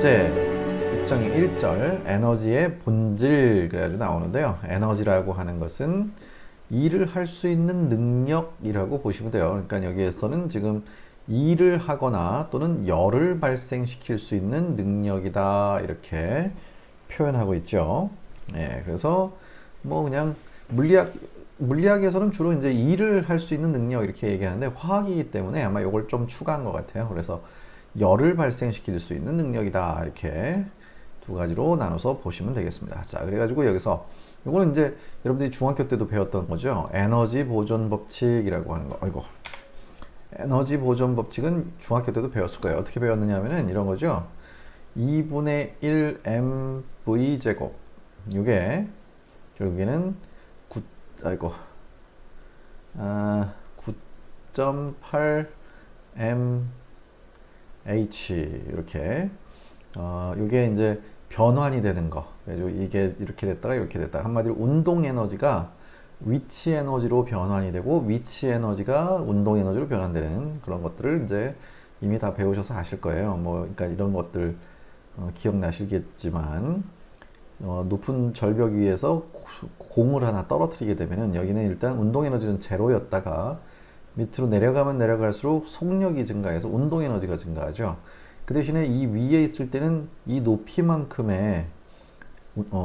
번째 6장의 1절 에너지의 본질 그래가지고 나오는데요. 에너지라고 하는 것은 일을 할 수 있는 능력이라고 보시면 돼요. 그러니까 여기에서는 지금 일을 하거나 또는 열을 발생시킬 수 있는 능력이다 이렇게 표현하고 있죠. 예, 그래서 뭐 그냥 물리학에서는 주로 이제 일을 할 수 있는 능력 이렇게 얘기하는데 화학이기 때문에 아마 이걸 좀 추가한 것 같아요. 그래서 열을 발생시킬 수 있는 능력이다 이렇게 두 가지로 나눠서 보시면 되겠습니다. 자, 그래가지고 여기서 이거는 이제 여러분들이 중학교 때도 배웠던 거죠. 에너지 보존 법칙이라고 하는 거. 아이고. 에너지 보존 법칙은 중학교 때도 배웠을 거예요. 어떻게 배웠느냐 하면은 이런 거죠. 2분의 1 mv 제곱. 이게 결국에는 9.8 mh 이렇게 이게 이제 변환이 되는 거. 그래서 이게 이렇게 됐다가 이렇게 됐다. 한마디로 운동 에너지가 위치 에너지로 변환이 되고 위치 에너지가 운동 에너지로 변환되는 그런 것들을 이제 이미 다 배우셔서 아실 거예요. 뭐 그러니까 이런 것들 기억나시겠지만 높은 절벽 위에서 공을 하나 떨어뜨리게 되면은 여기는 일단 운동 에너지는 제로였다가 밑으로 내려가면 내려갈수록 속력이 증가해서 운동 에너지가 증가하죠. 그 대신에 이 위에 있을 때는 이 높이만큼의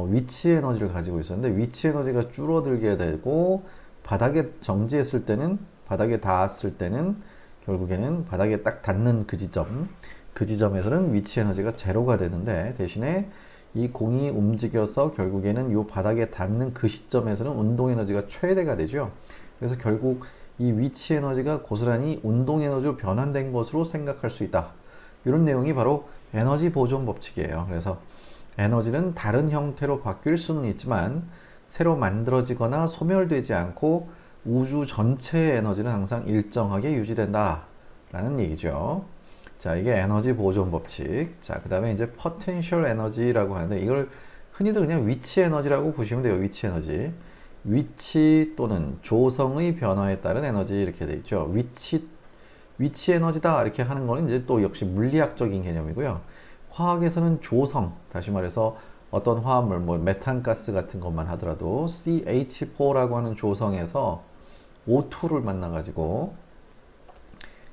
위치 에너지를 가지고 있었는데 위치 에너지가 줄어들게 되고 바닥에 정지했을 때는 바닥에 닿았을 때는 결국에는 바닥에 딱 닿는 그 지점에서는 위치 에너지가 제로가 되는데 대신에 이 공이 움직여서 결국에는 이 바닥에 닿는 그 시점에서는 운동 에너지가 최대가 되죠. 그래서 결국 이 위치 에너지가 고스란히 운동 에너지로 변환된 것으로 생각할 수 있다. 이런 내용이 바로 에너지 보존 법칙이에요. 그래서 에너지는 다른 형태로 바뀔 수는 있지만 새로 만들어지거나 소멸되지 않고 우주 전체의 에너지는 항상 일정하게 유지된다 라는 얘기죠. 자, 이게 에너지 보존 법칙. 자, 그 다음에 이제 potential 에너지라고 하는데 이걸 흔히들 그냥 위치 에너지라고 보시면 돼요. 위치 에너지. 위치 또는 조성의 변화에 따른 에너지 이렇게 돼 있죠. 위치 에너지다 이렇게 하는 거는 이제 또 역시 물리학적인 개념이고요. 화학에서는 조성, 다시 말해서 어떤 화합물, 뭐 메탄가스 같은 것만 하더라도 CH4라고 하는 조성에서 O2를 만나가지고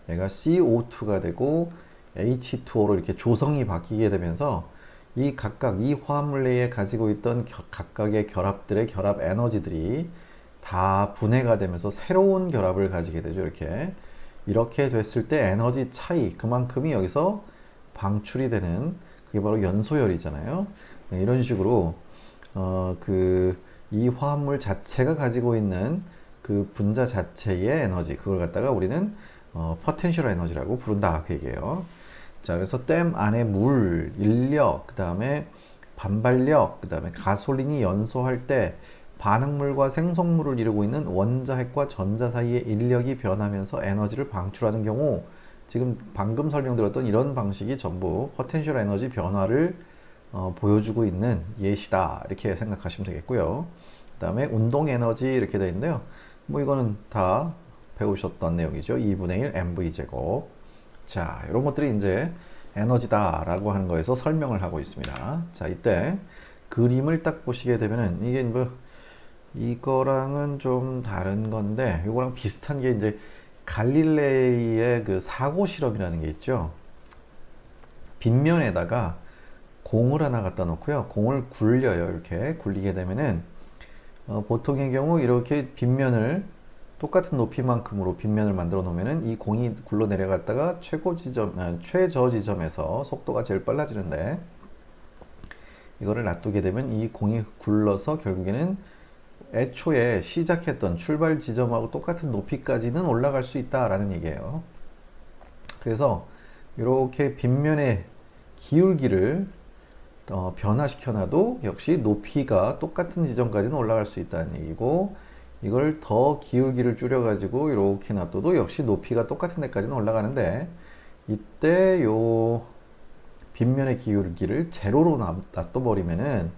얘가 CO2가 되고 H2O로 이렇게 조성이 바뀌게 되면서 이 각각 이 화합물 내에 가지고 있던 각각의 결합들의 결합 에너지들이 다 분해가 되면서 새로운 결합을 가지게 되죠. 이렇게 됐을 때 에너지 차이 그만큼이 여기서 방출이 되는 그게 바로 연소열이잖아요. 네, 이런 식으로 이 화합물 자체가 가지고 있는 그 분자 자체의 에너지 그걸 갖다가 우리는 포텐셜 에너지라고 부른다 그 얘기예요. 자, 그래서 댐 안에 물, 인력, 그 다음에 반발력, 그 다음에 가솔린이 연소할 때 반응물과 생성물을 이루고 있는 원자핵과 전자 사이의 인력이 변하면서 에너지를 방출하는 경우 지금 방금 설명드렸던 이런 방식이 전부 포텐셜 에너지 변화를 보여주고 있는 예시다 이렇게 생각하시면 되겠고요. 그 다음에 운동 에너지 이렇게 되어 있는데요. 뭐 이거는 다 배우셨던 내용이죠. 2분의 1 mv 제곱. 자, 이런 것들이 이제 에너지다 라고 하는 거에서 설명을 하고 있습니다. 자, 이때 그림을 딱 보시게 되면은 이게 뭐 이거랑은 좀 다른 건데 이거랑 비슷한 게 이제 갈릴레이의 그 사고 실험이라는 게 있죠. 빗면에다가 공을 하나 갖다 놓고요. 공을 굴려요. 이렇게 굴리게 되면은 보통의 경우 이렇게 빗면을 똑같은 높이만큼으로 빗면을 만들어 놓으면은 이 공이 굴러 내려갔다가 최저 지점에서 속도가 제일 빨라지는데 이거를 놔두게 되면 이 공이 굴러서 결국에는 애초에 시작했던 출발 지점하고 똑같은 높이까지는 올라갈 수 있다라는 얘기예요. 그래서 이렇게 빗면의 기울기를 변화시켜놔도 역시 높이가 똑같은 지점까지는 올라갈 수 있다는 얘기고 이걸 더 기울기를 줄여가지고 이렇게 놔둬도 역시 높이가 똑같은 데까지는 올라가는데 이때 요 빗면의 기울기를 제로로 놔둬버리면은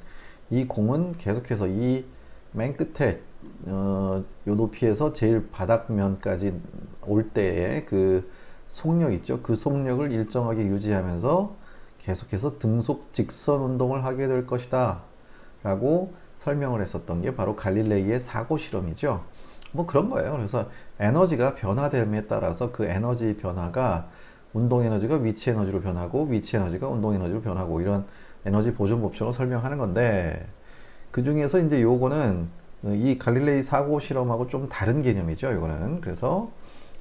이 공은 계속해서 이 맨 끝에 요 높이에서 제일 바닥면까지 올 때의 그 속력 있죠. 그 속력을 일정하게 유지하면서 계속해서 등속 직선 운동을 하게 될 것이다 라고 설명을 했었던 게 바로 갈릴레이의 사고 실험이죠. 뭐 그런 거예요. 그래서 에너지가 변화됨에 따라서 그 에너지 변화가 운동 에너지가 위치 에너지로 변하고 위치 에너지가 운동 에너지로 변하고 이런 에너지 보존 법칙을 설명하는 건데, 그 중에서 이제 요거는 이 갈릴레이 사고 실험하고 좀 다른 개념이죠. 이거는 그래서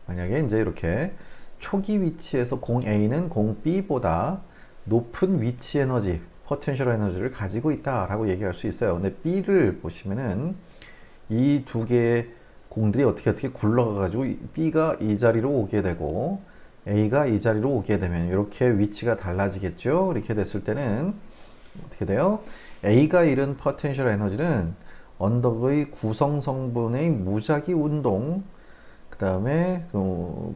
만약에 이제 이렇게 초기 위치에서 공 A는 공 B보다 높은 위치 에너지, 포텐셜 에너지를 가지고 있다라고 얘기할 수 있어요. 근데 B를 보시면은 이 두 개의 공들이 어떻게 굴러가가지고 B가 이 자리로 오게 되고 A가 이 자리로 오게 되면 이렇게 위치가 달라지겠죠. 이렇게 됐을 때는 어떻게 돼요? A가 잃은 포텐셜 에너지는 언덕의 구성 성분의 무작위 운동, 그 다음에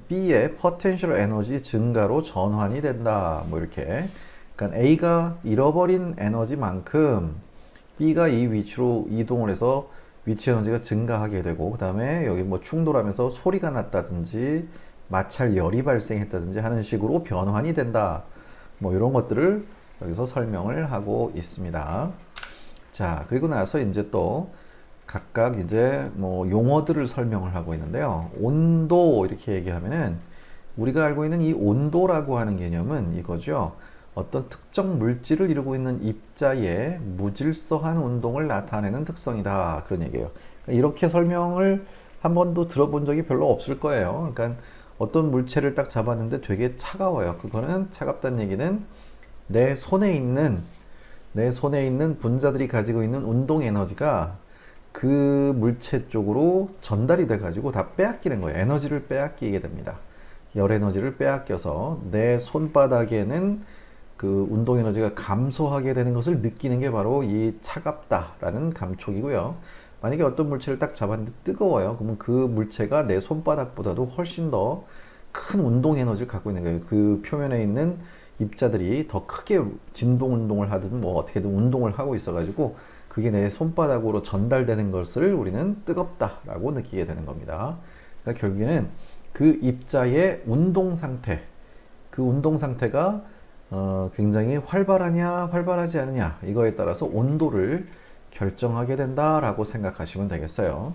B의 포텐셜 에너지 증가로 전환이 된다. 뭐 이렇게. 그러니까 A가 잃어버린 에너지만큼 B가 이 위치로 이동을 해서 위치 에너지가 증가하게 되고, 그 다음에 여기 뭐 충돌하면서 소리가 났다든지 마찰 열이 발생했다든지 하는 식으로 변환이 된다. 뭐 이런 것들을 여기서 설명을 하고 있습니다. 자, 그리고 나서 이제 또 각각 이제 뭐 용어들을 설명을 하고 있는데요. 온도 이렇게 얘기하면은 우리가 알고 있는 이 온도라고 하는 개념은 이거죠. 어떤 특정 물질을 이루고 있는 입자의 무질서한 운동을 나타내는 특성이다. 그런 얘기예요. 그러니까 이렇게 설명을 한 번도 들어본 적이 별로 없을 거예요. 그러니까 어떤 물체를 딱 잡았는데 되게 차가워요. 그거는 차갑다는 얘기는 내 손에 있는 분자들이 가지고 있는 운동 에너지가 그 물체 쪽으로 전달이 돼 가지고 다 빼앗기는 거예요. 에너지를 빼앗기게 됩니다. 열 에너지를 빼앗겨서 내 손바닥에는 그 운동 에너지가 감소하게 되는 것을 느끼는 게 바로 이 차갑다라는 감촉이고요. 만약에 어떤 물체를 딱 잡았는데 뜨거워요. 그러면 그 물체가 내 손바닥보다도 훨씬 더 큰 운동 에너지를 갖고 있는 거예요. 그 표면에 있는 입자들이 더 크게 진동 운동을 하든 뭐 어떻게든 운동을 하고 있어가지고 그게 내 손바닥으로 전달되는 것을 우리는 뜨겁다라고 느끼게 되는 겁니다. 그러니까 결국에는 그 입자의 운동 상태, 그 운동 상태가 굉장히 활발하냐 활발하지 않느냐 이거에 따라서 온도를 결정하게 된다라고 생각하시면 되겠어요.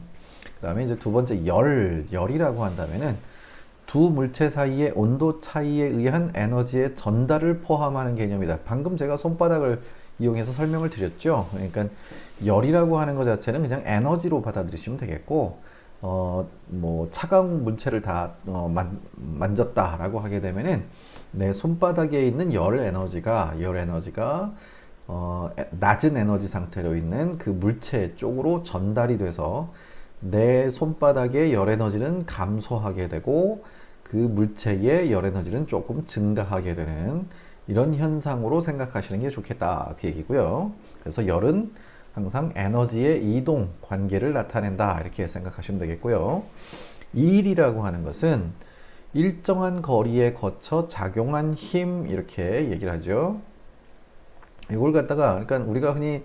그 다음에 이제 두 번째 열이라고 한다면은 두 물체 사이의 온도 차이에 의한 에너지의 전달을 포함하는 개념이다. 방금 제가 손바닥을 이용해서 설명을 드렸죠. 그러니까 열이라고 하는 것 자체는 그냥 에너지로 받아들이시면 되겠고, 뭐 차가운 물체를 다 만졌다라고 하게 되면은 내 손바닥에 있는 열 에너지가 낮은 에너지 상태로 있는 그 물체 쪽으로 전달이 돼서 내 손바닥의 열 에너지는 감소하게 되고 그 물체의 열 에너지는 조금 증가하게 되는 이런 현상으로 생각하시는 게 좋겠다 그 얘기고요. 그래서 열은 항상 에너지의 이동 관계를 나타낸다 이렇게 생각하시면 되겠고요. 일이라고 하는 것은 일정한 거리에 거쳐 작용한 힘 이렇게 얘기를 하죠. 이걸 갖다가 그러니까 우리가 흔히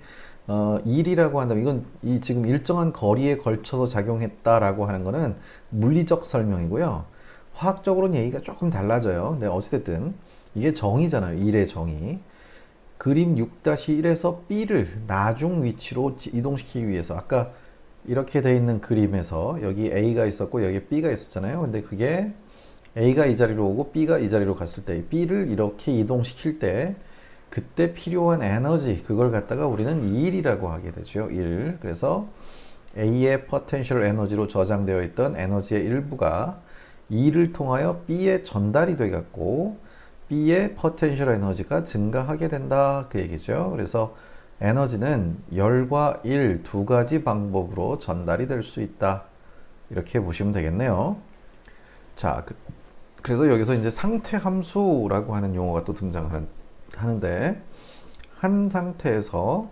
일이라고 한다면 이건 이 지금 일정한 거리에 걸쳐서 작용했다라고 하는 거는 물리적 설명이고요. 화학적으로는 얘기가 조금 달라져요. 근데 어찌됐든 이게 정의잖아요. 일의 정의. 그림 6-1에서 B를 나중 위치로 이동시키기 위해서 아까 이렇게 돼 있는 그림에서 여기 A가 있었고 여기 B가 있었잖아요. 근데 그게 A가 이 자리로 오고 B가 이 자리로 갔을 때 B를 이렇게 이동시킬 때 그때 필요한 에너지 그걸 갖다가 우리는 일이라고 하게 되죠. 일. 그래서 A의 포텐셜 에너지로 저장되어 있던 에너지의 일부가 E를 통하여 B에 전달이 돼 갖고 B의 포텐셜 에너지가 증가하게 된다 그 얘기죠. 그래서 에너지는 열과 일 두 가지 방법으로 전달이 될 수 있다 이렇게 보시면 되겠네요. 자, 그래서 여기서 이제 상태 함수라고 하는 용어가 또 등장하는데 한 상태에서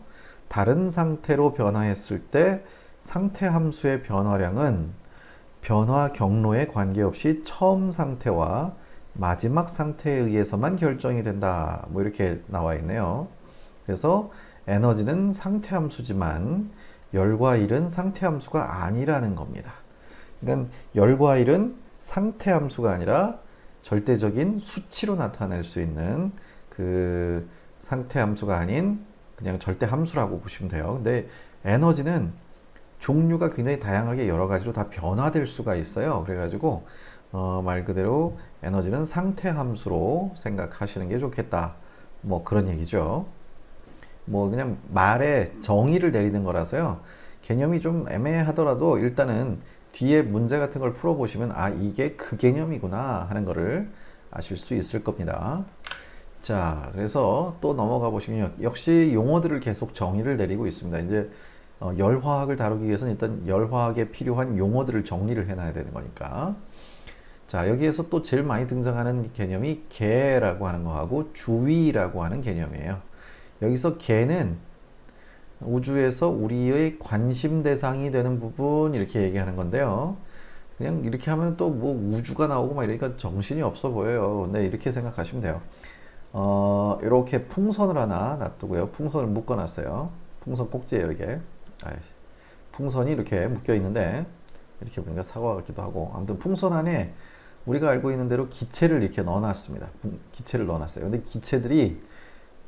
다른 상태로 변화했을 때 상태 함수의 변화량은 변화 경로에 관계없이 처음 상태와 마지막 상태에 의해서만 결정이 된다. 뭐 이렇게 나와 있네요. 그래서 에너지는 상태 함수지만 열과 일은 상태 함수가 아니라는 겁니다. 그러니까 열과 일은 상태 함수가 아니라 절대적인 수치로 나타낼 수 있는 그 상태 함수가 아닌 그냥 절대 함수라고 보시면 돼요. 근데 에너지는 종류가 굉장히 다양하게 여러 가지로 다 변화될 수가 있어요. 그래가지고 말 그대로 에너지는 상태 함수로 생각하시는 게 좋겠다. 뭐 그런 얘기죠. 뭐 그냥 말에 정의를 내리는 거라서요. 개념이 좀 애매하더라도 일단은 뒤에 문제 같은 걸 풀어보시면 아 이게 그 개념이구나 하는 거를 아실 수 있을 겁니다. 자, 그래서 또 넘어가 보시면 역시 용어들을 계속 정의를 내리고 있습니다. 이제 열화학을 다루기 위해서는 일단 열화학에 필요한 용어들을 정리를 해놔야 되는 거니까. 자, 여기에서 또 제일 많이 등장하는 개념이 개라고 하는 거하고 주위라고 하는 개념이에요. 여기서 개는 우주에서 우리의 관심 대상이 되는 부분 이렇게 얘기하는 건데요. 그냥 이렇게 하면 또 뭐 우주가 나오고 막 이러니까 정신이 없어 보여요. 근데 이렇게 생각하시면 돼요. 이렇게 풍선을 하나 놔두고요. 풍선을 묶어놨어요. 풍선 꼭지예요, 이게. 풍선이 이렇게 묶여 있는데 이렇게 보니까 사과 같기도 하고 아무튼 풍선 안에 우리가 알고 있는 대로 기체를 이렇게 넣어놨습니다. 기체를 넣어놨어요. 근데 기체들이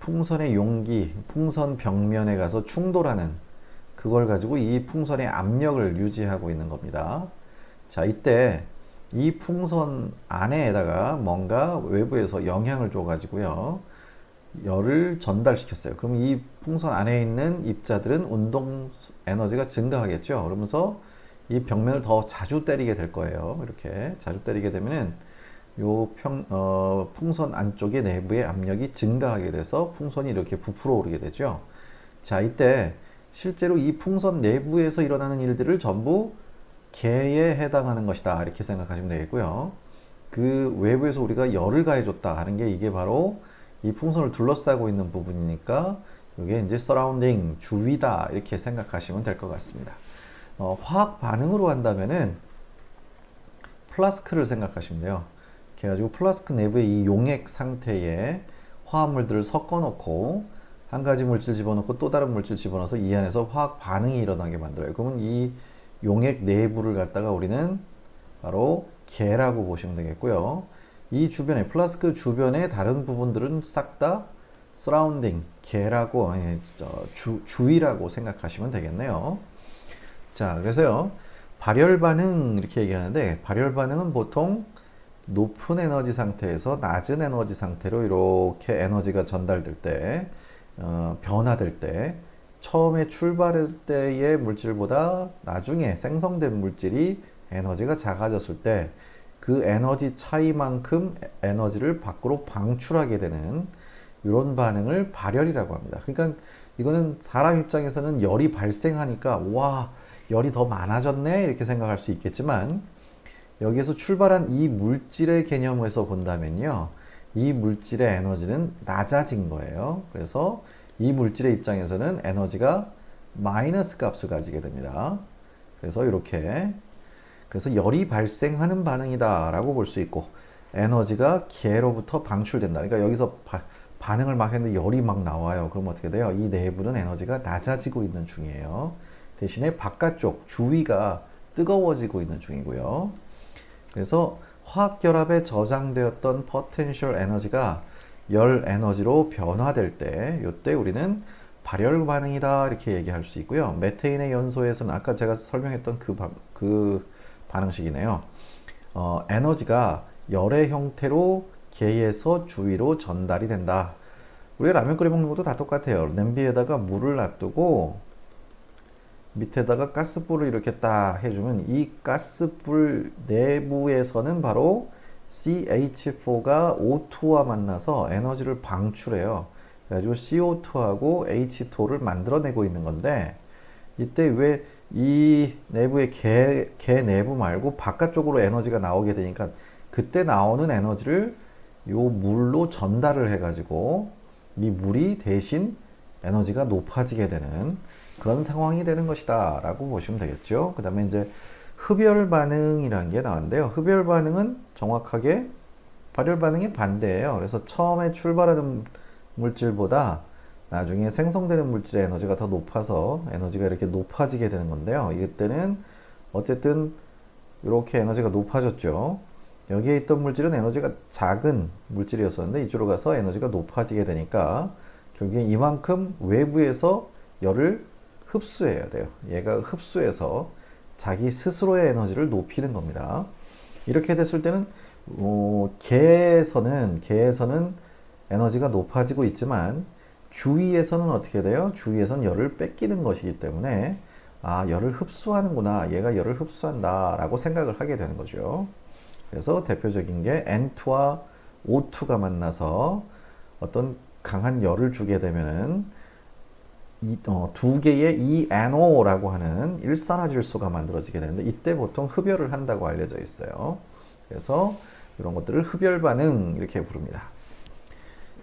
풍선의 용기, 풍선 벽면에 가서 충돌하는 그걸 가지고 이 풍선의 압력을 유지하고 있는 겁니다. 자, 이때 이 풍선 안에다가 뭔가 외부에서 영향을 줘가지고요. 열을 전달시켰어요. 그럼 이 풍선 안에 있는 입자들은 운동 에너지가 증가하겠죠. 그러면서 이 벽면을 더 자주 때리게 될 거예요. 이렇게 자주 때리게 되면은 풍선 안쪽의 내부의 압력이 증가하게 돼서 풍선이 이렇게 부풀어 오르게 되죠. 자, 이때 실제로 이 풍선 내부에서 일어나는 일들을 전부 개에 해당하는 것이다. 이렇게 생각하시면 되겠고요. 그 외부에서 우리가 열을 가해줬다 하는 게 이게 바로 이 풍선을 둘러싸고 있는 부분이니까 이게 이제 서라운딩, 주위다. 이렇게 생각하시면 될 것 같습니다. 화학 반응으로 한다면은 플라스크를 생각하시면 돼요. 그래가지고 플라스크 내부의 이 용액 상태에 화합물들을 섞어 놓고 한 가지 물질 집어넣고 또 다른 물질 집어넣어서 이 안에서 화학 반응이 일어나게 만들어요. 그러면 이 용액 내부를 갖다가 우리는 바로 개라고 보시면 되겠고요. 이 주변에 플라스크 주변의 다른 부분들은 싹 다 서라운딩, 개라고 주위라고 생각하시면 되겠네요. 자, 그래서요. 발열 반응 이렇게 얘기하는데 발열 반응은 보통 높은 에너지 상태에서 낮은 에너지 상태로 이렇게 에너지가 전달될 때 변화될 때 처음에 출발할 때의 물질보다 나중에 생성된 물질이 에너지가 작아졌을 때 그 에너지 차이만큼 에너지를 밖으로 방출하게 되는 이런 반응을 발열이라고 합니다. 그러니까 이거는 사람 입장에서는 열이 발생하니까 와 열이 더 많아졌네 이렇게 생각할 수 있겠지만 여기에서 출발한 이 물질의 개념에서 본다면요. 이 물질의 에너지는 낮아진 거예요. 그래서 이 물질의 입장에서는 에너지가 마이너스 값을 가지게 됩니다. 그래서 이렇게 그래서 열이 발생하는 반응이다 라고 볼 수 있고 에너지가 개로부터 방출된다. 그러니까 여기서 반응을 막 했는데 열이 막 나와요. 그럼 어떻게 돼요? 이 내부는 에너지가 낮아지고 있는 중이에요. 대신에 바깥쪽 주위가 뜨거워지고 있는 중이고요. 그래서 화학결합에 저장되었던 potential 에너지가 열 에너지로 변화될 때 이때 우리는 발열 반응이다 이렇게 얘기할 수 있고요. 메테인의 연소에서는 아까 제가 설명했던 그 반응식이네요. 에너지가 열의 형태로 개에서 주위로 전달이 된다. 우리가 라면 끓여 먹는 것도 다 똑같아요. 냄비에다가 물을 놔두고 밑에다가 가스불을 이렇게 딱 해주면 이 가스불 내부에서는 바로 CH4가 O2와 만나서 에너지를 방출해요. 그래가지고 CO2하고 H2를 만들어내고 있는 건데 이때 왜 이 내부의 개 내부 말고 바깥쪽으로 에너지가 나오게 되니까 그때 나오는 에너지를 요 물로 전달을 해가지고 이 물이 대신 에너지가 높아지게 되는 그런 상황이 되는 것이다 라고 보시면 되겠죠. 그 다음에 이제 흡열 반응이라는 게 나왔는데요. 흡열 반응은 정확하게 발열 반응의 반대예요. 그래서 처음에 출발하는 물질보다 나중에 생성되는 물질의 에너지가 더 높아서 에너지가 이렇게 높아지게 되는 건데요. 이때는 어쨌든 이렇게 에너지가 높아졌죠. 여기에 있던 물질은 에너지가 작은 물질이었었는데 이쪽으로 가서 에너지가 높아지게 되니까 결국에 이만큼 외부에서 열을 흡수해야 돼요. 얘가 흡수해서 자기 스스로의 에너지를 높이는 겁니다. 이렇게 됐을 때는 개에서는 에너지가 높아지고 있지만 주위에서는 어떻게 돼요? 주위에서는 열을 뺏기는 것이기 때문에 열을 흡수하는구나. 얘가 열을 흡수한다 라고 생각을 하게 되는 거죠. 그래서 대표적인 게 N2와 O2가 만나서 어떤 강한 열을 주게 되면은 두 개의 ENO라고 하는 일산화질소가 만들어지게 되는데 이때 보통 흡열을 한다고 알려져 있어요. 그래서 이런 것들을 흡열 반응 이렇게 부릅니다.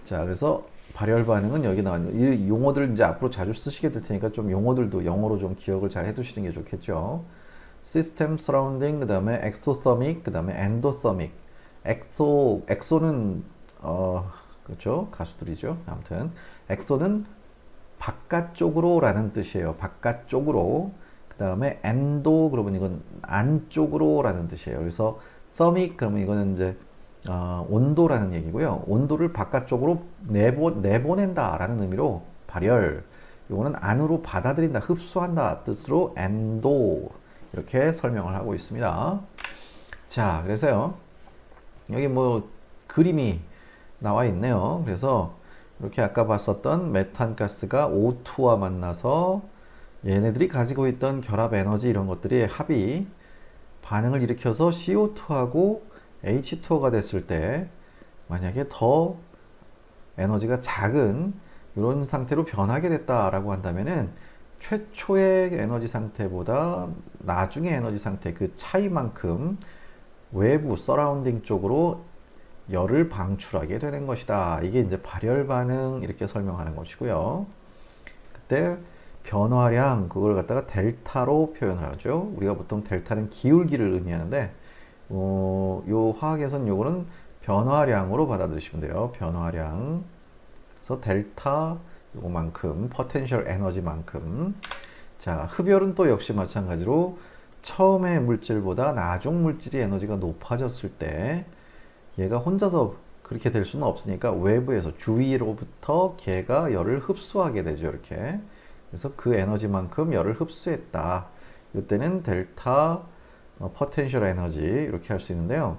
자, 그래서 발열 반응은 여기 나왔는데 이 용어들 이제 앞으로 자주 쓰시게 될 테니까 좀 용어들도 영어로 좀 기억을 잘 해두시는 게 좋겠죠. 시스템 서라운딩, 그다음에 엑소서믹, 그다음에 엔도서믹. 엑소는 그렇죠, 가수들이죠. 아무튼 엑소는 바깥쪽으로라는 뜻이에요. 바깥쪽으로. 그다음에 엔도 그러면 이건 안쪽으로라는 뜻이에요. 그래서 서믹 그러면 이거는 이제 온도라는 얘기고요. 온도를 바깥쪽으로 내보낸다라는 의미로 발열. 이거는 안으로 받아들인다, 흡수한다 뜻으로 엔도 이렇게 설명을 하고 있습니다. 자, 그래서요. 여기 뭐 그림이 나와 있네요. 그래서 이렇게 아까 봤었던 메탄가스가 O2와 만나서 얘네들이 가지고 있던 결합 에너지 이런 것들이 합이 반응을 일으켜서 CO2하고 H2O가 됐을 때 만약에 더 에너지가 작은 이런 상태로 변하게 됐다라고 한다면은 최초의 에너지 상태보다 나중의 에너지 상태 그 차이만큼 외부 서라운딩 쪽으로 열을 방출하게 되는 것이다. 이게 이제 발열 반응 이렇게 설명하는 것이고요. 그때 변화량 그걸 갖다가 델타로 표현을 하죠. 우리가 보통 델타는 기울기를 의미하는데 요 화학에서는 요거는 변화량으로 받아들이시면 돼요. 변화량. 그래서 델타 요만큼 포텐셜 에너지만큼. 자, 흡열은 또 역시 마찬가지로 처음의 물질보다 나중 물질이 에너지가 높아졌을 때 얘가 혼자서 그렇게 될 수는 없으니까 외부에서 주위로부터 걔가 열을 흡수하게 되죠. 이렇게. 그래서 그 에너지만큼 열을 흡수했다. 이때는 델타 포텐셜 에너지 이렇게 할 수 있는데요.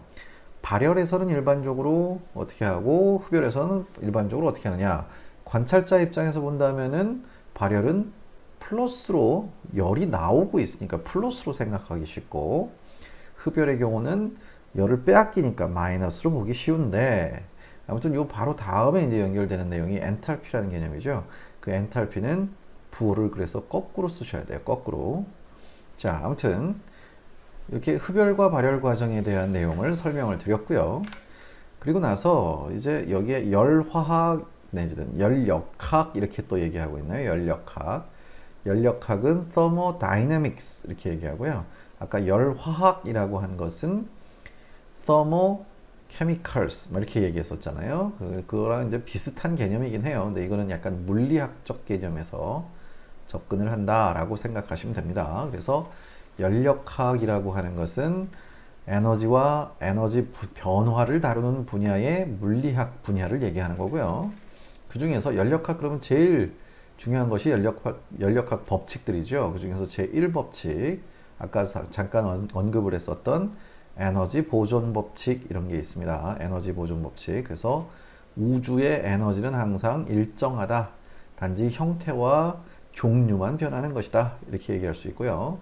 발열에서는 일반적으로 어떻게 하고 흡열에서는 일반적으로 어떻게 하느냐. 관찰자 입장에서 본다면은 발열은 플러스로 열이 나오고 있으니까 플러스로 생각하기 쉽고 흡열의 경우는 열을 빼앗기니까 마이너스로 보기 쉬운데 아무튼 요 바로 다음에 이제 연결되는 내용이 엔탈피라는 개념이죠. 그 엔탈피는 부호를 그래서 거꾸로 쓰셔야 돼요. 거꾸로. 자, 아무튼 이렇게 흡열과 발열 과정에 대한 내용을 설명을 드렸고요. 그리고 나서 이제 여기에 열화학 내지는 열역학 이렇게 또 얘기하고 있나요? 열역학. 열역학은 thermodynamics 이렇게 얘기하고요. 아까 열화학이라고 한 것은 thermochemicals 이렇게 얘기했었잖아요. 그거랑 이제 비슷한 개념이긴 해요. 근데 이거는 약간 물리학적 개념에서 접근을 한다라고 생각하시면 됩니다. 그래서 열역학이라고 하는 것은 에너지와 에너지 변화를 다루는 분야의 물리학 분야를 얘기하는 거고요. 그 중에서 열역학 그러면 제일 중요한 것이 열역학 법칙들이죠. 그 중에서 제1법칙, 아까 잠깐 언급을 했었던 에너지 보존 법칙 이런 게 있습니다. 에너지 보존 법칙. 그래서 우주의 에너지는 항상 일정하다. 단지 형태와 종류만 변하는 것이다. 이렇게 얘기할 수 있고요.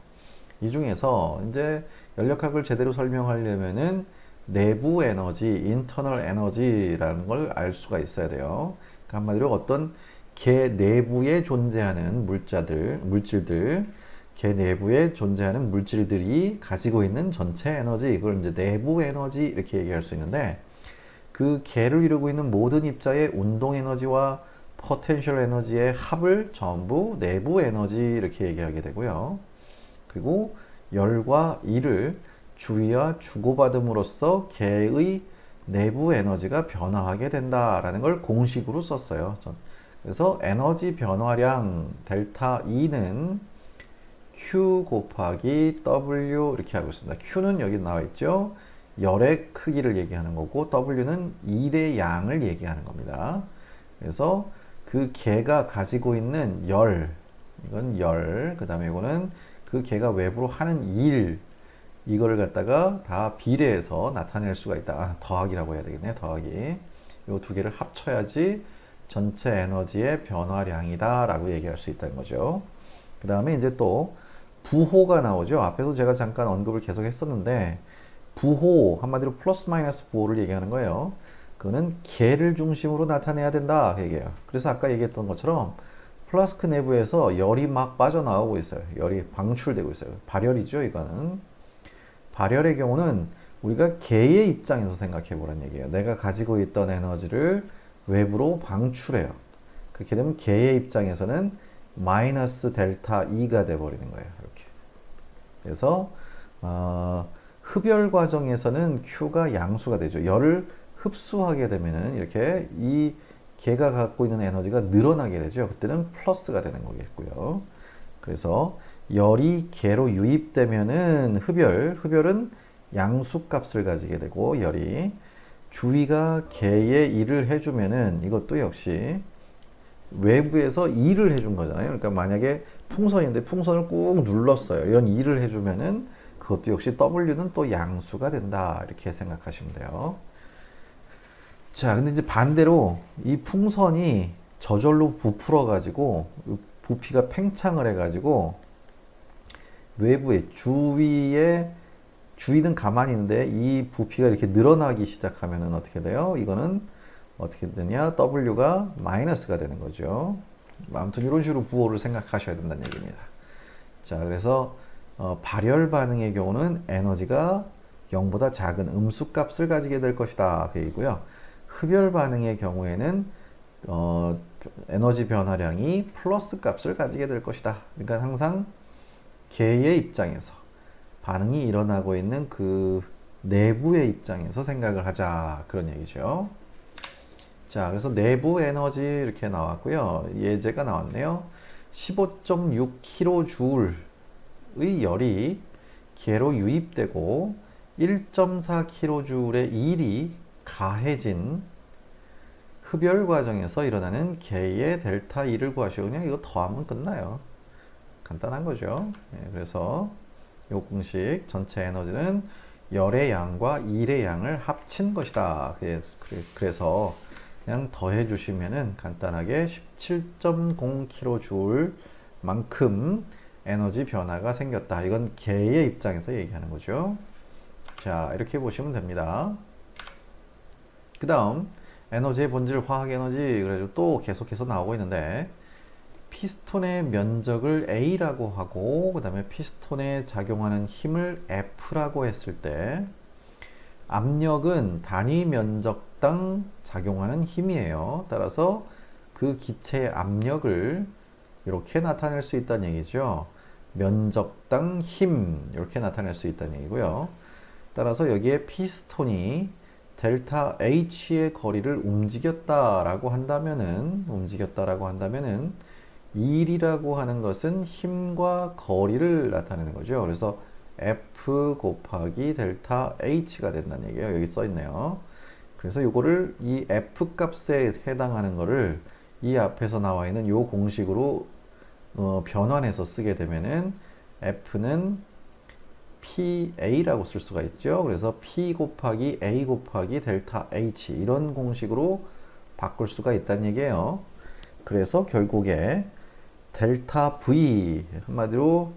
이 중에서 이제 열역학을 제대로 설명하려면은 내부 에너지, 인터널 에너지라는 걸 알 수가 있어야 돼요. 그러니까 한마디로 어떤 개 내부에 존재하는 물질들, 개 내부에 존재하는 물질들이 가지고 있는 전체 에너지, 이걸 이제 내부 에너지 이렇게 얘기할 수 있는데 그 개를 이루고 있는 모든 입자의 운동 에너지와 포텐셜 에너지의 합을 전부 내부 에너지 이렇게 얘기하게 되고요. 그리고 열과 일을 주위와 주고받음으로써 개의 내부 에너지가 변화하게 된다라는 걸 공식으로 썼어요. 그래서 에너지 변화량 델타 E는 Q 곱하기 W 이렇게 하고 있습니다. Q는 여기 나와 있죠. 열의 크기를 얘기하는 거고 W는 일의 양을 얘기하는 겁니다. 그래서 그 개가 가지고 있는 열, 이건 열, 그 다음에 이거는 그 개가 외부로 하는 일, 이거를 갖다가 다 비례해서 나타낼 수가 있다. 아, 더하기라고 해야 되겠네. 더하기. 이 두 개를 합쳐야지 전체 에너지의 변화량이다 라고 얘기할 수 있다는 거죠. 그 다음에 이제 또 부호가 나오죠. 앞에서 제가 잠깐 언급을 계속 했었는데 부호, 한마디로 플러스 마이너스 부호를 얘기하는 거예요. 그거는 개를 중심으로 나타내야 된다 그 얘기예요. 그래서 아까 얘기했던 것처럼 플라스크 내부에서 열이 막 빠져나오고 있어요. 열이 방출되고 있어요. 발열이죠, 이거는. 발열의 경우는 우리가 개의 입장에서 생각해 보란 얘기예요. 내가 가지고 있던 에너지를 외부로 방출해요. 그렇게 되면 개의 입장에서는 마이너스 델타 E가 돼버리는 거예요. 이렇게. 그래서 흡열 과정에서는 Q가 양수가 되죠. 열을 흡수하게 되면은 이렇게 이 개가 갖고 있는 에너지가 늘어나게 되죠. 그때는 플러스가 되는 거겠고요. 그래서 열이 개로 유입되면은 흡열은 양수값을 가지게 되고 열이 주위가 개의 일을 해주면은 이것도 역시 외부에서 일을 해준 거잖아요. 그러니까 만약에 풍선인데 풍선을 꾹 눌렀어요. 이런 일을 해주면은 그것도 역시 W는 또 양수가 된다. 이렇게 생각하시면 돼요. 자, 근데 이제 반대로 이 풍선이 저절로 부풀어 가지고 부피가 팽창을 해 가지고 외부에 주위는 가만히 있는데 이 부피가 이렇게 늘어나기 시작하면은 어떻게 돼요? 이거는 어떻게 되냐? W가 마이너스가 되는 거죠. 아무튼 이런 식으로 부호를 생각하셔야 된다는 얘기입니다. 자, 그래서 발열 반응의 경우는 에너지가 0보다 작은 음수값을 가지게 될 것이다. 그 얘기고요. 흡열 반응의 경우에는 에너지 변화량이 플러스 값을 가지게 될 것이다. 그러니까 항상 개의 입장에서 반응이 일어나고 있는 그 내부의 입장에서 생각을 하자. 그런 얘기죠. 자, 그래서 내부 에너지 이렇게 나왔고요. 예제가 나왔네요. 15.6kJ의 열이 개로 유입되고 1.4kJ의 일이 가해진 흡열 과정에서 일어나는 개의 델타 E를 구하시오. 그냥 이거 더하면 끝나요. 간단한 거죠. 그래서 이 공식 전체 에너지는 열의 양과 일의 양을 합친 것이다. 그래서 그냥 더해 주시면은 간단하게 17.0kJ 만큼 에너지 변화가 생겼다. 이건 개의 입장에서 얘기하는 거죠. 자, 이렇게 보시면 됩니다. 그 다음 에너지의 본질 화학 에너지 그래서 또 계속해서 나오고 있는데 피스톤의 면적을 A라고 하고 그 다음에 피스톤에 작용하는 힘을 F라고 했을 때 압력은 단위 면적당 작용하는 힘이에요. 따라서 그 기체의 압력을 이렇게 나타낼 수 있다는 얘기죠. 면적당 힘 이렇게 나타낼 수 있다는 얘기고요. 따라서 여기에 피스톤이 델타 H의 거리를 움직였다라고 한다면은 일이라고 하는 것은 힘과 거리를 나타내는 거죠. 그래서 F 곱하기 델타 H가 된다는 얘기예요. 여기 써 있네요. 그래서 요거를 이 F 값에 해당하는 거를 이 앞에서 나와 있는 요 공식으로 변환해서 쓰게 되면은 F는 PA라고 쓸 수가 있죠. 그래서 P 곱하기 A 곱하기 델타 H 이런 공식으로 바꿀 수가 있다는 얘기예요. 그래서 결국에 델타 V 한마디로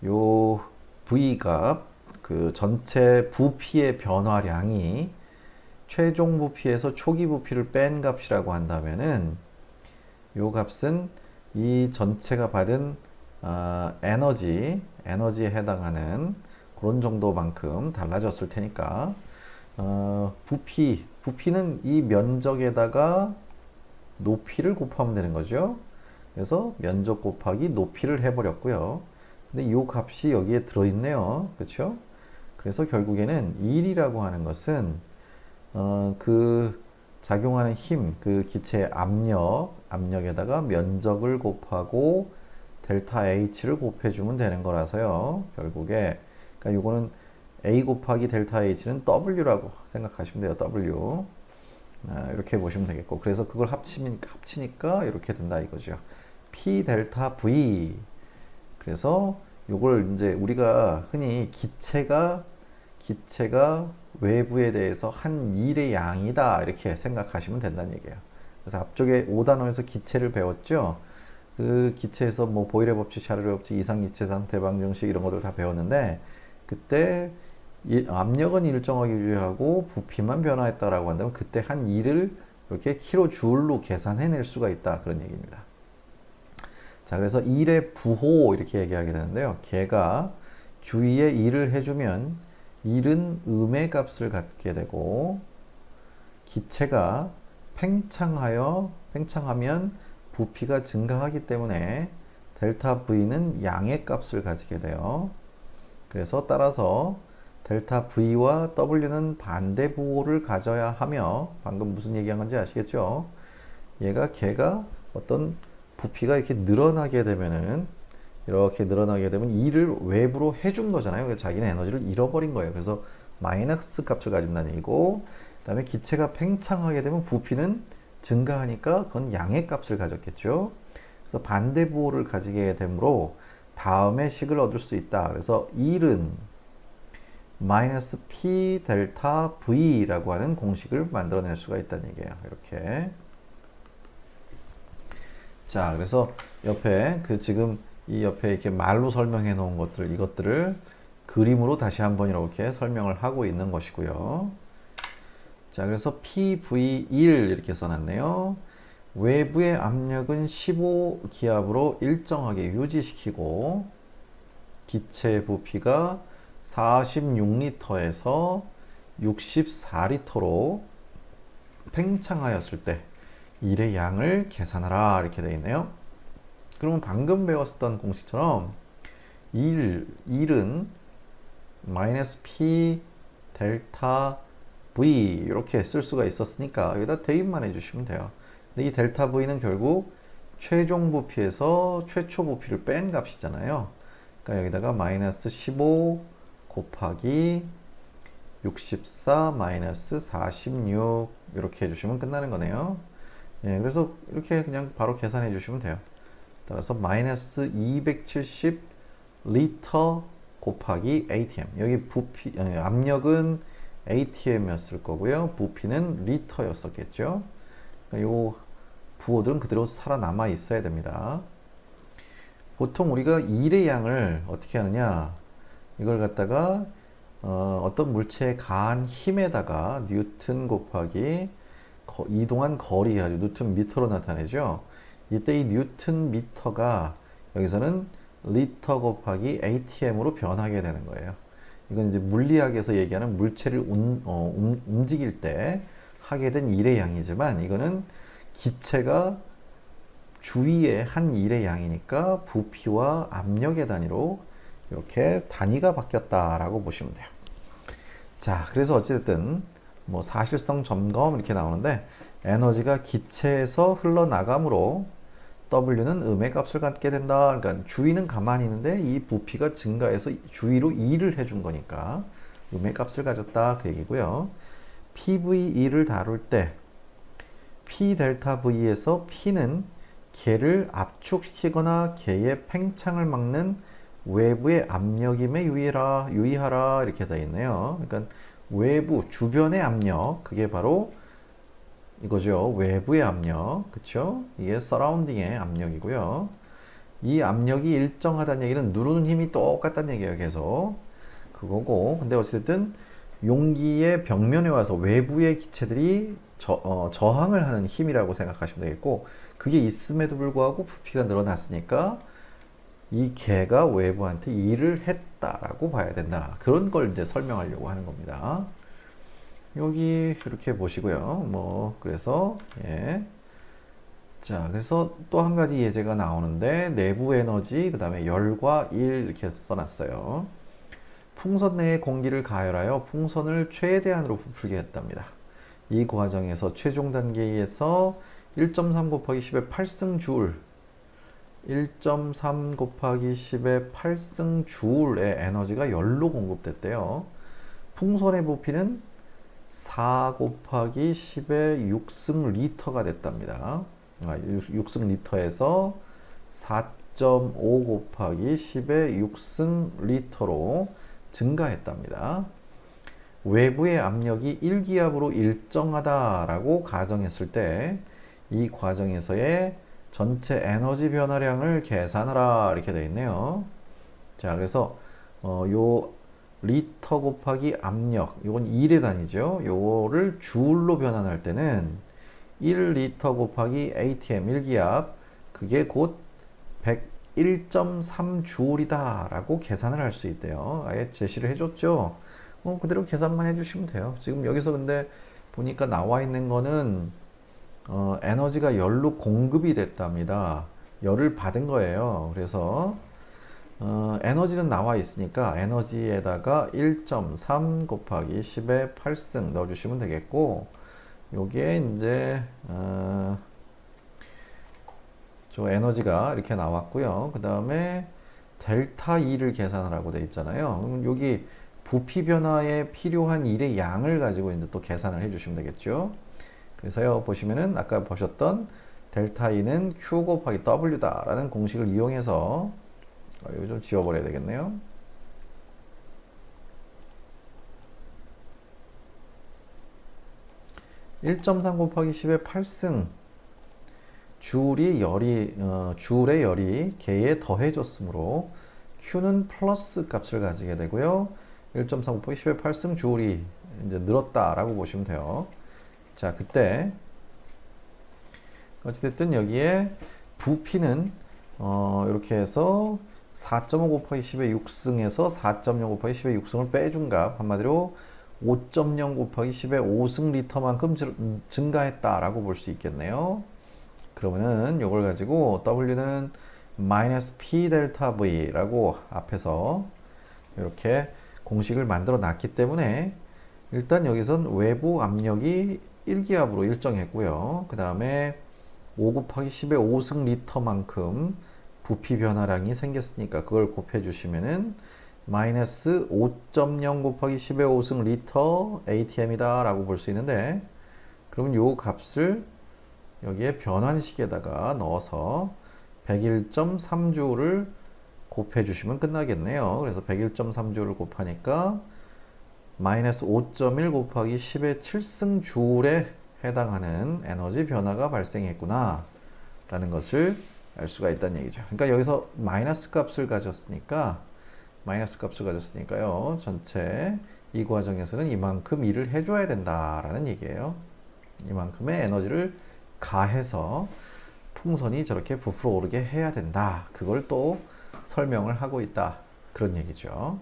요 V가 그 전체 부피의 변화량이 최종 부피에서 초기 부피를 뺀 값이라고 한다면은 요 값은 이 전체가 받은 에너지에 해당하는 그런 정도만큼 달라졌을 테니까 부피는 이 면적에다가 높이를 곱하면 되는 거죠. 그래서 면적 곱하기 높이를 해버렸고요. 근데 이 값이 여기에 들어있네요. 그렇죠? 그래서 결국에는 1이라고 하는 것은 그 작용하는 힘, 그 기체의 압력에다가 면적을 곱하고 델타 H를 곱해주면 되는 거라서요. 결국에 그러니까 이거는 A 곱하기 델타 H는 W라고 생각하시면 돼요. W. 이렇게 보시면 되겠고, 그래서 그걸 합치니까 이렇게 된다 이거죠. P 델타 V. 그래서 요걸 이제 우리가 흔히 기체가 외부에 대해서 한 일의 양이다 이렇게 생각하시면 된다는 얘기예요. 그래서 앞쪽에 5단원에서 기체를 배웠죠. 그 기체에서 뭐 보일의 법칙, 샤를의 법칙, 이상기체 상태 방정식 이런 것들 다 배웠는데, 그때 압력은 일정하게 유지하고 부피만 변화했다라고 한다면 그때 한 일을 이렇게 킬로줄로 계산해낼 수가 있다 그런 얘기입니다. 자, 그래서 일의 부호 이렇게 얘기하게 되는데요. 걔가 주위에 일을 해주면 일은 음의 값을 갖게 되고, 기체가 팽창하면 부피가 증가하기 때문에 델타 V는 양의 값을 가지게 돼요. 그래서 따라서 델타 V와 W는 반대 부호를 가져야 하며, 방금 무슨 얘기한 건지 아시겠죠? 걔가 어떤 부피가 이렇게 늘어나게 되면 일을 외부로 해준 거잖아요. 그래서 자기는 에너지를 잃어버린 거예요. 그래서 마이너스 값을 가진다는 얘기고, 그 다음에 기체가 팽창하게 되면 부피는 증가하니까 그건 양의 값을 가졌겠죠. 그래서 반대 부호를 가지게 되므로 다음의 식을 얻을 수 있다. 그래서 일은 마이너스 P 델타 V라고 하는 공식을 만들어낼 수가 있다는 얘기예요. 이렇게. 자, 그래서 옆에 지금 이 옆에 이렇게 말로 설명해 놓은 이것들을 그림으로 다시 한번 이렇게 설명을 하고 있는 것이고요. 자, 그래서 PV1 이렇게 써놨네요. 외부의 압력은 15기압으로 일정하게 유지시키고, 기체 부피가 46리터에서 64리터로 팽창하였을 때 일의 양을 계산하라 이렇게 되어 있네요. 그러면 방금 배웠었던 공식처럼 일은 마이너스 P 델타 V 이렇게 쓸 수가 있었으니까 여기다 대입만 해주시면 돼요. 근데 이 델타 V는 결국 최종 부피에서 최초 부피를 뺀 값이잖아요. 그러니까 여기다가 마이너스 15 곱하기 64 마이너스 46 이렇게 해주시면 끝나는 거네요. 예, 그래서 이렇게 그냥 바로 계산해 주시면 돼요. 따라서 마이너스 270 리터 곱하기 ATM. 여기 부피, 압력은 ATM이었을 거고요. 부피는 리터였었겠죠. 그러니까 요 부호들은 그대로 살아남아 있어야 됩니다. 보통 우리가 일의 양을 어떻게 하느냐, 이걸 갖다가 어떤 물체에 가한 힘에다가 뉴턴 곱하기 이동한 거리, 아주 뉴턴 미터로 나타내죠. 이때 이 뉴턴 미터가 여기서는 리터 곱하기 ATM으로 변하게 되는 거예요. 이건 이제 물리학에서 얘기하는 물체를 움직일 때 하게 된 일의 양이지만, 이거는 기체가 주위의 한 일의 양이니까 부피와 압력의 단위로 이렇게 단위가 바뀌었다라고 보시면 돼요. 자, 그래서 어찌됐든 뭐 사실성 점검 이렇게 나오는데, 에너지가 기체에서 흘러나가므로 W는 음의 값을 갖게 된다. 그러니까 주위는 가만히 있는데 이 부피가 증가해서 주위로 일을 해준 거니까 음의 값을 가졌다 그 얘기고요. PV2를 다룰 때 P 델타 V에서 P는 걔를 압축시키거나 걔의 팽창을 막는 외부의 압력임에 유의하라 이렇게 되어 있네요. 그러니까 외부 주변의 압력, 그게 바로 이거죠. 외부의 압력, 그쵸? 이게 서라운딩의 압력이고요. 이 압력이 일정하다는 얘기는 누르는 힘이 똑같다는 얘기예요. 계속 그거고, 근데 어쨌든 용기의 벽면에 와서 외부의 기체들이 저항을 하는 힘이라고 생각하시면 되겠고, 그게 있음에도 불구하고 부피가 늘어났으니까 이 개가 외부한테 일을 했다라고 봐야 된다. 그런 걸 이제 설명하려고 하는 겁니다. 여기 이렇게 보시고요. 뭐 그래서 예. 자, 그래서 또 한 가지 예제가 나오는데, 내부 에너지, 그 다음에 열과 일 이렇게 써놨어요. 풍선 내에 공기를 가열하여 풍선을 최대한으로 부풀게 했답니다. 이 과정에서 최종 단계에서 1.3 곱하기 10의 8승 주울, 1.3 곱하기 10의 8승 주울의 에너지가 열로 공급됐대요. 풍선의 부피는 4 곱하기 10의 6승 리터가 됐답니다. 6승 리터에서 4.5 곱하기 10의 6승 리터로 증가했답니다. 외부의 압력이 1기압으로 일정하다라고 가정했을 때 이 과정에서의 전체 에너지 변화량을 계산하라 이렇게 되어 있네요. 자, 그래서 요 리터 곱하기 압력, 요건 1의 단위죠. 요거를 줄로 변환할 때는 1리터 곱하기 ATM 1기압, 그게 곧 101.3줄이다 라고 계산을 할 수 있대요. 아예 제시를 해줬죠. 그대로 계산만 해주시면 돼요. 지금 여기서 근데 보니까 나와 있는 거는 에너지가 열로 공급이 됐답니다. 열을 받은 거예요. 그래서 에너지는 나와 있으니까 에너지에다가 1.3 곱하기 10의 8승 넣어주시면 되겠고, 요게 이제 저 에너지가 이렇게 나왔고요. 그 다음에 델타 E를 계산하라고 되어 있잖아요. 그러면 여기 부피 변화에 필요한 일의 양을 가지고 이제 또 계산을 해주시면 되겠죠. 그래서요, 보시면은 아까 보셨던 델타 E는 Q 곱하기 W다 라는 공식을 이용해서 이거 좀 지워버려야 되겠네요. (1.3) 곱하기 10의 8승 줄의 열이 개에 더해졌으므로 Q는 플러스 값을 가지게 되고요. 1.3 곱하기 10의 8승 줄이 이제 늘었다라고 보시면 돼요. 자, 그때 어찌됐든 여기에 부피는 이렇게 해서 4.5 곱하기 10의 6승에서 4.0 곱하기 10의 6승을 빼준 값, 한마디로 5.0 곱하기 10의 5승 리터만큼 증가했다라고 볼 수 있겠네요. 그러면은 이걸 가지고 W는 마이너스 P 델타 V라고 앞에서 이렇게 공식을 만들어 놨기 때문에 일단 여기선 외부 압력이 1기압으로 일정했고요. 그 다음에 5 곱하기 10의 5승 리터만큼 부피 변화량이 생겼으니까 그걸 곱해 주시면은 마이너스 5.0 곱하기 10의 5승 리터 ATM이다 라고 볼 수 있는데, 그러면 요 값을 여기에 변환식에다가 넣어서 101.3주를 곱해 주시면 끝나겠네요. 그래서 101.3주를 곱하니까 마이너스 5.1 곱하기 10의 7승 줄에 해당하는 에너지 변화가 발생했구나 라는 것을 알 수가 있다는 얘기죠. 그러니까 여기서 마이너스 값을 가졌으니까요. 전체 이 과정에서는 이만큼 일을 해줘야 된다라는 얘기예요. 이만큼의 에너지를 가해서 풍선이 저렇게 부풀어 오르게 해야 된다. 그걸 또 설명을 하고 있다. 그런 얘기죠.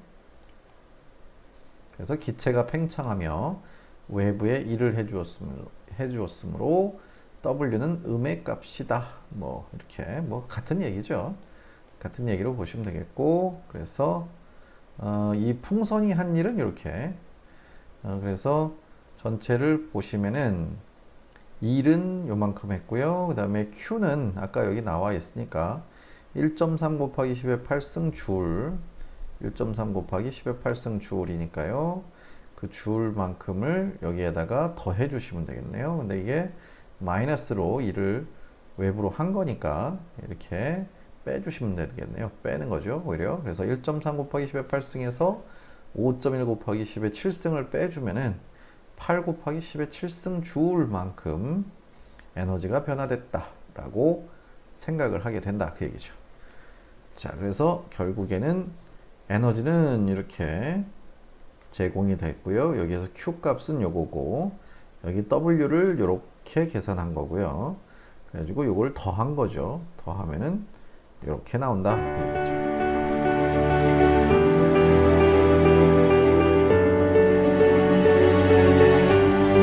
그래서 기체가 팽창하며 외부에 일을 해주었으므로 W는 음의 값이다. 뭐 이렇게 뭐 같은 얘기죠. 같은 얘기로 보시면 되겠고, 그래서 이 풍선이 한 일은 이렇게 그래서 전체를 보시면은 일은 요만큼 했고요. 그 다음에 Q는 아까 여기 나와 있으니까 1.3 곱하기 10의 8승 줄, 1.3 곱하기 10의 8승 줄이니까요. 그 줄만큼을 여기에다가 더해 주시면 되겠네요. 근데 이게 마이너스로 일을 외부로 한 거니까 이렇게 빼주시면 되겠네요. 빼는 거죠, 오히려. 그래서 1.3 곱하기 10의 8승에서 5.1 곱하기 10의 7승을 빼주면은 8 곱하기 10의 7승 줄만큼 에너지가 변화됐다라고 생각을 하게 된다, 그 얘기죠. 자, 그래서 결국에는 에너지는 이렇게 제공이 됐고요. 여기에서 Q 값은 요거고, 여기 W를 이렇게 계산한 거고요. 그래가지고 요걸 더한 거죠. 더하면은 이렇게 나온다.